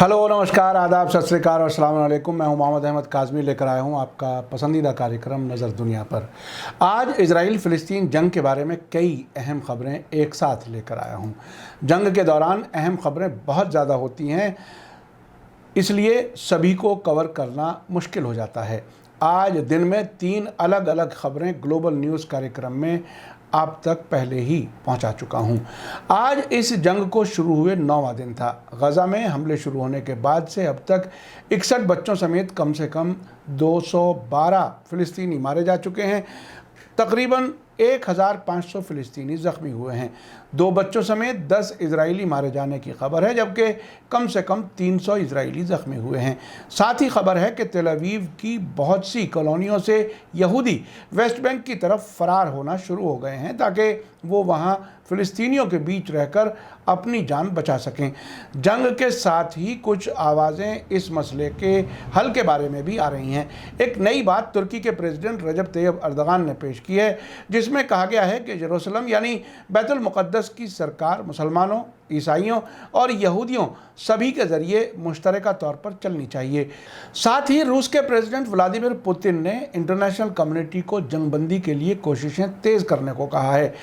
Hello नमस्कार आदाब सत श्री अकाल और अस्सलाम वालेकुम। मैं हूं मोहम्मद अहमद काज़मी, लेकर आया हूं आपका पसंदीदा कार्यक्रम नज़र दुनिया पर। आज इजराइल फ़िलिस्तीन जंग के बारे में कई अहम खबरें एक साथ लेकर आया हूं। जंग के दौरान अहम खबरें बहुत ज़्यादा होती हैं, इसलिए सभी को कवर करना मुश्किल हो जाता है। आज दिन में 3 अलग अलग खबरें ग्लोबल न्यूज़ कार्यक्रम में आप तक पहले ही पहुंचा चुका हूं। आज इस जंग को शुरू हुए 9वां दिन था। गज़ा में हमले शुरू होने के बाद से अब तक 61 बच्चों समेत कम से कम 212 फ़िलिस्तीनी मारे जा चुके हैं। तकरीबन 1500 फ़िलिस्तीनी ज़ख्मी हुए हैं। 2 बच्चों समेत 10 इजरायली मारे जाने की खबर है, जबकि कम से कम 300 इजरायली ज़ख्मी हुए हैं। साथ ही खबर है कि तेल अवीव की बहुत सी कॉलोनियों से यहूदी वेस्ट बैंक की तरफ फरार होना शुरू हो गए हैं, ताकि वो वहाँ फ़िलिस्तीनियों के बीच रहकर अपनी जान बचा सकें। जंग के साथ ही कुछ आवाज़ें इस मसले के हल के बारे में भी आ रही हैं। एक नई बात तुर्की के प्रेसिडेंट रजब तैयब अर्दगान ने पेश की है, जिसमें कहा गया है कि यरूशलेम यानी बैतुल मुक़द्दस की सरकार मुसलमानों, ईसाइयों और यहूदियों सभी के ज़रिए मुश्तरका तौर पर चलनी चाहिए। साथ ही रूस के प्रेसिडेंट व्लादिमीर पुतिन ने इंटरनेशनल कम्युनिटी को जंगबंदी के लिए कोशिशें तेज़ करने को कहा है।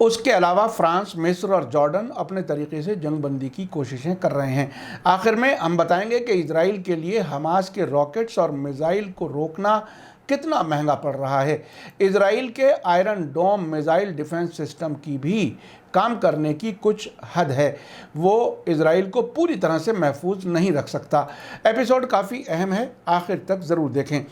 उसके अलावा फ्रांस, मिस्र और जॉर्डन अपने तरीके से जंगबंदी की कोशिशें कर रहे हैं। आखिर में हम बताएंगे कि इजराइल के लिए हमास के रॉकेट्स और मिसाइल को रोकना कितना महंगा पड़ रहा है। इजराइल के Iron Dome missile defence system की भी काम करने की कुछ हद है, वो इजराइल को पूरी तरह से महफूज नहीं रख सकता। एपिसोड काफ़ी अहम है, आखिर तक ज़रूर देखें।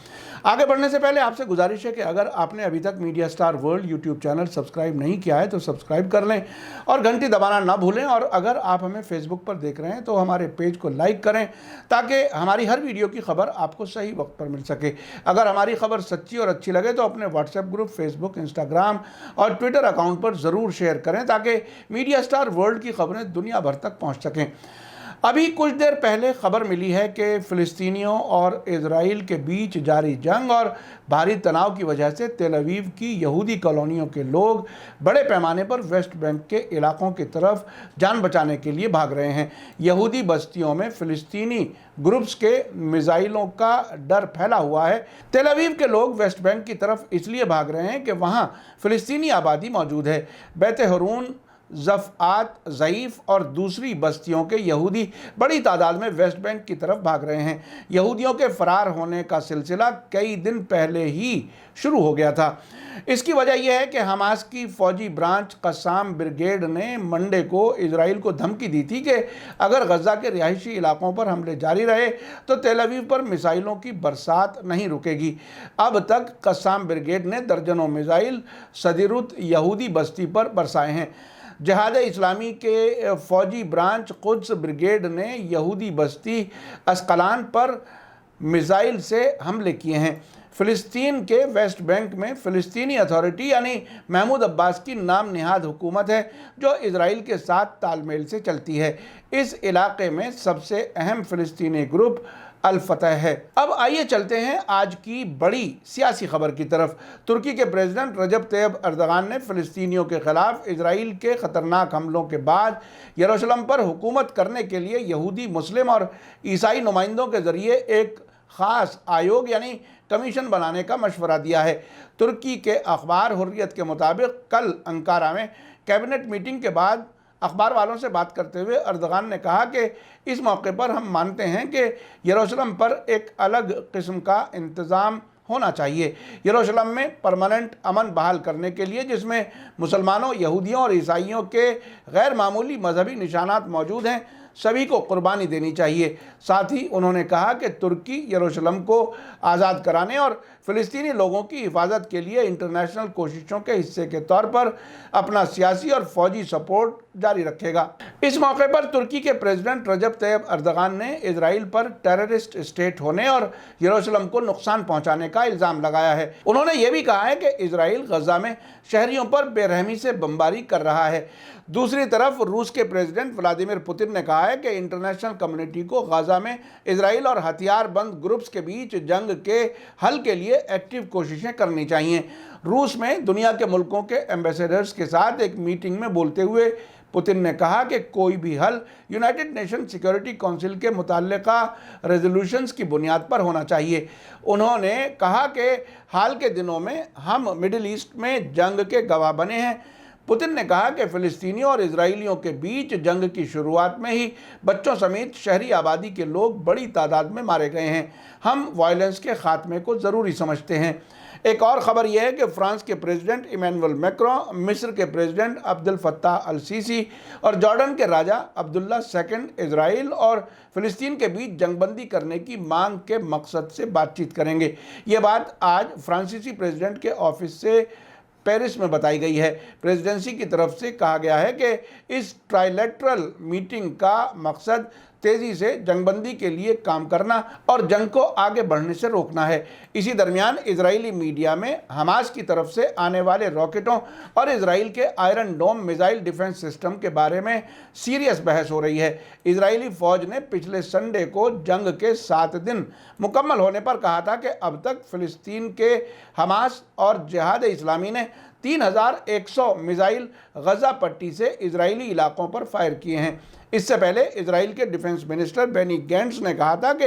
आगे बढ़ने से पहले आपसे गुजारिश है कि अगर आपने अभी तक media star world YouTube channel subscribe नहीं किया है तो सब्सक्राइब कर लें और घंटी दबाना ना भूलें। और अगर आप हमें फेसबुक पर देख रहे हैं तो हमारे पेज को लाइक करें, ताकि हमारी हर वीडियो की खबर आपको सही वक्त पर मिल सके। अगर हमारी खबर सच्ची और अच्छी लगे तो अपने व्हाट्सएप ग्रुप, फेसबुक, इंस्टाग्राम और ट्विटर अकाउंट पर ज़रूर शेयर करें, ताकि मीडिया स्टार वर्ल्ड की खबरें दुनिया भर तक पहुंच सकें। अभी कुछ देर पहले खबर मिली है कि फ़िलिस्तीनियों और इजराइल के बीच जारी जंग और भारी तनाव की वजह से तेल अवीव की यहूदी कॉलोनियों के लोग बड़े पैमाने पर वेस्ट बैंक के इलाकों की तरफ जान बचाने के लिए भाग रहे हैं। यहूदी बस्तियों में फ़िलिस्तीनी ग्रुप्स के मिसाइलों का डर फैला हुआ है। तेल अवीव के लोग वेस्ट बैंक की तरफ इसलिए भाग रहे हैं कि वहाँ फ़िलिस्तीनी आबादी मौजूद है। बैत हरून, ज़फ़आत, ज़ईफ़ और दूसरी बस्तियों के यहूदी बड़ी तादाद में वेस्ट बैंक की तरफ भाग रहे हैं। यहूदियों के फरार होने का सिलसिला कई दिन पहले ही शुरू हो गया था। इसकी वजह यह है कि हमास की फ़ौजी ब्रांच कस्साम ब्रिगेड ने मंडे को इजराइल को धमकी दी थी कि अगर गज़ा के रिहायशी इलाकों पर हमले जारी रहे तो तेल अवीव पर मिसाइलों की बरसात नहीं रुकेगी। अब तक कस्साम ब्रिगेड ने दर्जनों मिसाइल सदीरुत यहूदी बस्ती पर बरसाए हैं। जिहाद इस्लामी के फ़ौजी ब्रांच कुद्स ब्रिगेड ने यहूदी बस्ती अस्कलान पर मिसाइल से हमले किए हैं। फ़िलिस्तीन के वेस्ट बैंक में फ़िलिस्तीनी अथॉरिटी यानी महमूद अब्बास की नाम निहाद हुकूमत है, जो इजराइल के साथ तालमेल से चलती है। इस इलाके में सबसे अहम फ़िलिस्तीनी ग्रुप अल फतह है। अब आइए चलते हैं आज की बड़ी सियासी खबर की तरफ। तुर्की के प्रेसिडेंट रजब तैयब अर्दगान ने फ़िलिस्तीनियों के खिलाफ इजराइल के ख़तरनाक हमलों के बाद यरूशलेम पर हुकूमत करने के लिए यहूदी, मुस्लिम और ईसाई नुमाइंदों के ज़रिए एक ख़ास आयोग यानी कमीशन बनाने का मशवरा दिया है। तुर्की के अखबार हुर्रियत के मुताबिक कल अंकारा में कैबिनेट मीटिंग के बाद अखबार वालों से बात करते हुए अर्दगान ने कहा कि इस मौके पर हम मानते हैं कि यरूशलेम पर एक अलग किस्म का इंतज़ाम होना चाहिए। यरूशलेम में परमानेंट अमन बहाल करने के लिए, जिसमें मुसलमानों, यहूदियों और ईसाइयों के गैर मामूली मजहबी निशानात मौजूद हैं, सभी को कुर्बानी देनी चाहिए। साथ ही उन्होंने कहा कि तुर्की यरूशलेम को आज़ाद कराने और फ़िलिस्तीनी लोगों की हिफाजत के लिए इंटरनेशनल कोशिशों के हिस्से के तौर पर अपना सियासी और फ़ौजी सपोर्ट जारी रखेगा। इस मौके पर तुर्की के प्रेसिडेंट रजब तैयब अर्दगान ने इजराइल पर टेररिस्ट स्टेट होने और यरूशलेम को नुकसान पहुंचाने का इल्ज़ाम लगाया है। उन्होंने ये भी कहा है कि इजराइल गज़ा में शहरियों पर बेरहमी से बमबारी कर रहा है। दूसरी तरफ रूस के प्रेसिडेंट व्लादिमीर पुतिन ने कहा है कि इंटरनेशनल कम्युनिटी को गज़ा में इजराइल और हथियारबंद ग्रुप्स के बीच जंग के हल के लिए एक्टिव कोशिशें करनी चाहिए। रूस में दुनिया के मुल्कों के एम्बेसडर्स के साथ एक मीटिंग में बोलते हुए पुतिन ने कहा कि कोई भी हल यूनाइटेड नेशन सिक्योरिटी काउंसिल के मुताल्लिका रेजोल्यूशंस की बुनियाद पर होना चाहिए। उन्होंने कहा कि हाल के दिनों में हम मिडिल ईस्ट में जंग के गवाह बने हैं। पुतिन ने कहा कि फ़िलिस्तीनियों और इजरायलियों के बीच जंग की शुरुआत में ही बच्चों समेत शहरी आबादी के लोग बड़ी तादाद में मारे गए हैं। हम वायलेंस के खात्मे को ज़रूरी समझते हैं। एक और ख़बर यह है कि फ्रांस के प्रेसिडेंट इमैनुअल मैक्रों, मिस्र के president Abdel Fattah al Sisi और जॉर्डन के राजा अब्दुल्ला II इजराइल और फ़िलिस्तीन के बीच जंगबंदी करने की मांग के मकसद से बातचीत करेंगे। ये बात आज फ्रांसीसी प्रेसिडेंट के ऑफिस से पेरिस में बताई गई है। प्रेसिडेंसी की तरफ से कहा गया है कि इस ट्राइलेटरल मीटिंग का मकसद तेज़ी से जंगबंदी के लिए काम करना और जंग को आगे बढ़ने से रोकना है। इसी दरमियान इजरायली मीडिया में हमास की तरफ से आने वाले रॉकेटों और इजराइल के Iron Dome missile defence system के बारे में सीरियस बहस हो रही है। इजरायली फ़ौज ने पिछले संडे को जंग के 7 दिन मुकम्मल होने पर कहा था कि अब तक फ़िलिस्तीन के हमास और जिहाद इस्लामी ने 3100 मिसाइल गज़ा पट्टी से इजरायली इलाकों पर फायर किए हैं। इससे पहले इजराइल के डिफेंस मिनिस्टर बेनी गैंट्स ने कहा था कि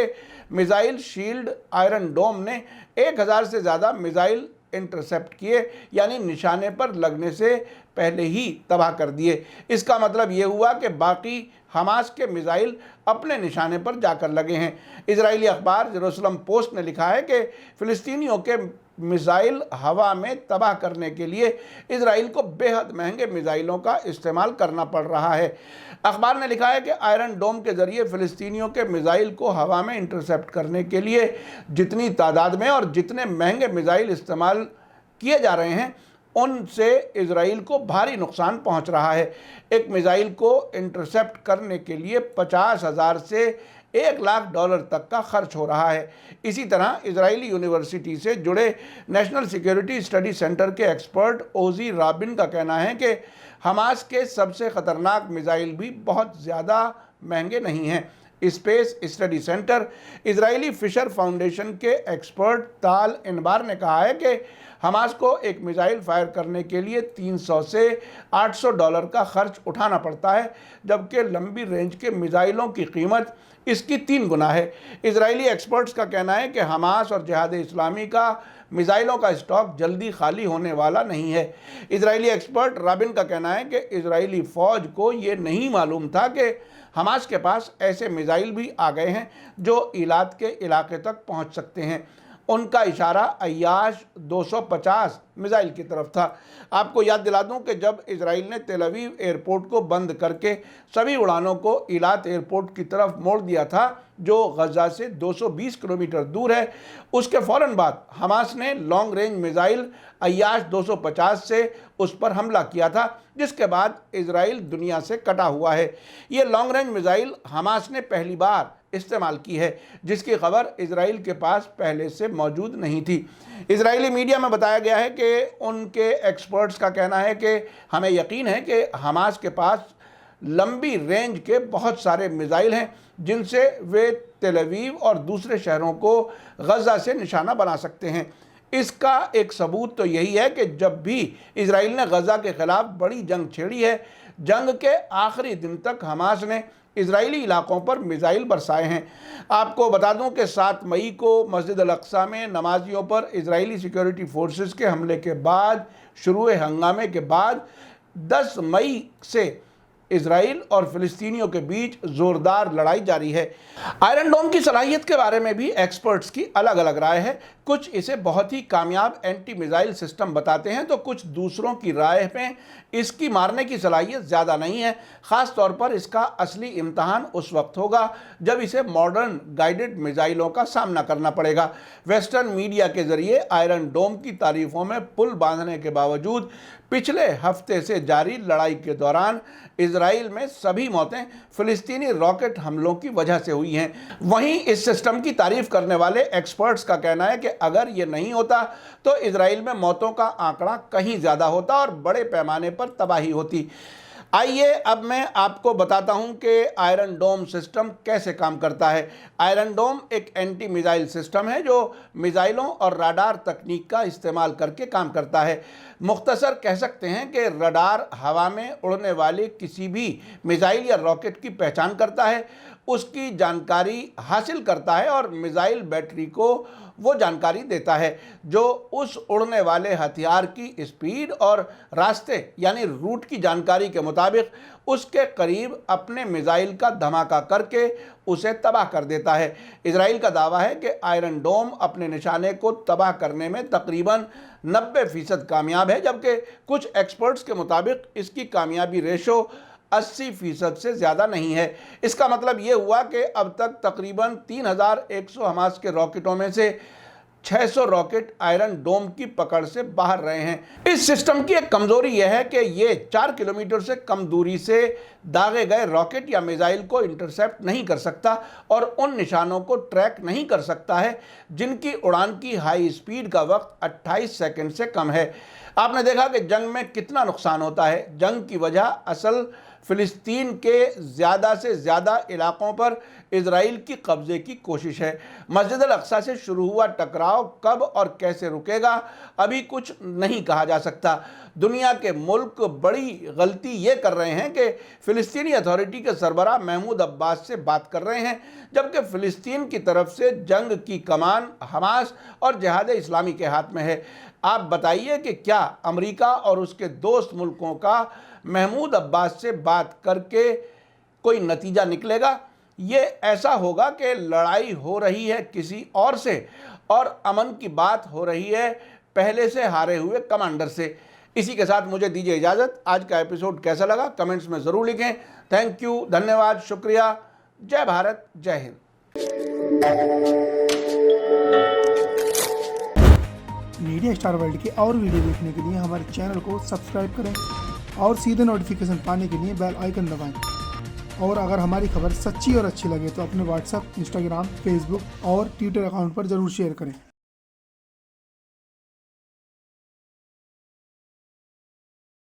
मिसाइल शील्ड आयरन डोम ने 1000 से ज़्यादा मिसाइल इंटरसेप्ट किए, यानी निशाने पर लगने से पहले ही तबाह कर दिए। इसका मतलब ये हुआ कि बाकी हमास के मिसाइल अपने निशाने पर जाकर लगे हैं। इजरायली अखबार जेरूसलम पोस्ट ने लिखा है कि फ़िलिस्तीनियों के मिसाइल हवा में तबाह करने के लिए इजराइल को बेहद महंगे मिसाइलों का इस्तेमाल करना पड़ रहा है। अखबार ने लिखा है कि आयरन डोम के ज़रिए फ़िलिस्तीनियों के मिसाइल को हवा में इंटरसेप्ट करने के लिए जितनी तादाद में और जितने महंगे मिसाइल इस्तेमाल किए जा रहे हैं, उनसे इजराइल को भारी नुकसान पहुंच रहा है। एक मिसाइल को इंटरसेप्ट करने के लिए 50,000 से $1,00,000 तक का खर्च हो रहा है। इसी तरह इजरायली यूनिवर्सिटी से जुड़े नेशनल सिक्योरिटी स्टडी सेंटर के एक्सपर्ट ओजी राबिन का कहना है कि हमास के सबसे ख़तरनाक मिसाइल भी बहुत ज़्यादा महंगे नहीं हैं। Space study centre Israeli Fisher Foundation के एक्सपर्ट ताल इनबार ने कहा है कि हमास को एक मिसाइल फायर करने के लिए $300 से $800 का खर्च उठाना पड़ता है, जबकि लंबी रेंज के मिसाइलों की कीमत इसकी 3 गुना है। इजरायली एक्सपर्ट्स का कहना है कि हमास और जिहाद इस्लामी का मिसाइलों का स्टॉक जल्दी खाली होने वाला नहीं है। इजरायली एक्सपर्ट राबिन का कहना है कि इजरायली फ़ौज को ये नहीं मालूम था कि हमास के पास ऐसे मिसाइल भी आ गए हैं जो ईलात के इलाके तक पहुंच सकते हैं। उनका इशारा अय्याश 250 मिसाइल की तरफ था। आपको याद दिला दूं कि जब इजराइल ने तेल अवीव एयरपोर्ट को बंद करके सभी उड़ानों को ईलात एयरपोर्ट की तरफ मोड़ दिया था, जो गज़ा से 220 किलोमीटर दूर है, उसके फ़ौरन बाद हमास ने लॉन्ग रेंज मिसाइल अय्याश 250 से उस पर हमला किया था, जिसके बाद इजराइल दुनिया से कटा हुआ है। ये लॉन्ग रेंज मिसाइल हमास ने पहली बार इस्तेमाल की है, जिसकी खबर इजराइल के पास पहले से मौजूद नहीं थी। इजरायली मीडिया में बताया गया है कि उनके एक्सपर्ट्स का कहना है कि हमें यकीन है कि हमास के पास लंबी रेंज के बहुत सारे मिसाइल हैं, जिनसे वे तेल अवीव और दूसरे शहरों को गज़ा से निशाना बना सकते हैं। इसका एक सबूत तो यही है कि जब भी इजराइल ने गज़ा के ख़िलाफ़ बड़ी जंग छेड़ी है, जंग के आखिरी दिन तक हमास ने इजरायली इलाकों पर मिसाइल बरसाए हैं। आपको बता दूं कि 7 मई को मस्जिद अल अक्सा में नमाजियों पर इजरायली सिक्योरिटी फोर्सेस के हमले के बाद शुरू हुए हंगामे के बाद 10 मई से इजराइल और फ़िलिस्तीनियों के बीच ज़ोरदार लड़ाई जारी है। आयरन डोम की सलाहियत के बारे में भी एक्सपर्ट्स की अलग अलग राय है। कुछ इसे बहुत ही कामयाब एंटी मिसाइल सिस्टम बताते हैं, तो कुछ दूसरों की राय में इसकी मारने की सलाहियत ज़्यादा नहीं है। ख़ास तौर पर इसका असली इम्तहान उस वक्त होगा जब इसे मॉडर्न गाइडेड मिसाइलों का सामना करना पड़ेगा। वेस्टर्न मीडिया के ज़रिए आयरन डोम की तारीफ़ों में पुल बांधने के बावजूद पिछले हफ्ते से जारी लड़ाई के दौरान इजराइल में सभी मौतें फ़िलिस्तीनी रॉकेट हमलों की वजह से हुई हैं। वहीं इस सिस्टम की तारीफ़ करने वाले एक्सपर्ट्स का कहना है कि अगर ये नहीं होता तो इजराइल में मौतों का आंकड़ा कहीं ज़्यादा होता और बड़े पैमाने पर तबाही होती। आइए अब मैं आपको बताता हूं कि आयरन डोम सिस्टम कैसे काम करता है। आयरन डोम एक एंटी मिसाइल सिस्टम है जो मिसाइलों और रडार तकनीक का इस्तेमाल करके काम करता है। मुख्तसर कह सकते हैं कि रडार हवा में उड़ने वाले किसी भी मिसाइल या रॉकेट की पहचान करता है, उसकी जानकारी हासिल करता है और मिसाइल बैटरी को वो जानकारी देता है जो उस उड़ने वाले हथियार की स्पीड और रास्ते यानी रूट की जानकारी के मुताबिक उसके करीब अपने मिसाइल का धमाका करके उसे तबाह कर देता है। इजराइल का दावा है कि आयरन डोम अपने निशाने को तबाह करने में तकरीबन 90% कामयाब है, जबकि कुछ एक्सपर्ट्स के मुताबिक इसकी कामयाबी रेशो 80% से ज़्यादा नहीं है। इसका मतलब ये हुआ कि अब तक तकरीबन 3100 हमास के रॉकेटों में से 600 रॉकेट आयरन डोम की पकड़ से बाहर रहे हैं। इस सिस्टम की एक कमज़ोरी यह है कि ये 4 किलोमीटर से कम दूरी से दागे गए रॉकेट या मिसाइल को इंटरसेप्ट नहीं कर सकता और उन निशानों को ट्रैक नहीं कर सकता है जिनकी उड़ान की हाई स्पीड का वक्त 28 सेकंड से कम है। आपने देखा कि जंग में कितना नुकसान होता है। जंग की वजह असल फ़िलिस्तीन के ज़्यादा से ज़्यादा इलाकों पर इजराइल की कब्ज़े की कोशिश है। मस्जिद अल अक्सा से शुरू हुआ टकराव कब और कैसे रुकेगा अभी कुछ नहीं कहा जा सकता। दुनिया के मुल्क बड़ी गलती ये कर रहे हैं कि फ़िलिस्तीनी अथॉरिटी के सरबराह महमूद अब्बास से बात कर रहे हैं, जबकि फ़िलिस्तीन की तरफ से जंग की कमान हमास और जिहाद इस्लामी के हाथ में है। आप बताइए कि क्या अमेरिका और उसके दोस्त मुल्कों का महमूद अब्बास से बात करके कोई नतीजा निकलेगा? ये ऐसा होगा कि लड़ाई हो रही है किसी और से और अमन की बात हो रही है पहले से हारे हुए कमांडर से। इसी के साथ मुझे दीजिए इजाज़त। आज का एपिसोड कैसा लगा कमेंट्स में ज़रूर लिखें। थैंक यू, धन्यवाद, शुक्रिया। जय भारत, जय हिंद। मीडिया स्टार वर्ल्ड के और वीडियो देखने के लिए हमारे चैनल को सब्सक्राइब करें और सीधे नोटिफिकेशन पाने के लिए बेल आइकन दबाएं। और अगर हमारी खबर सच्ची और अच्छी लगे तो अपने व्हाट्सएप, इंस्टाग्राम, फेसबुक और ट्विटर अकाउंट पर ज़रूर शेयर करें।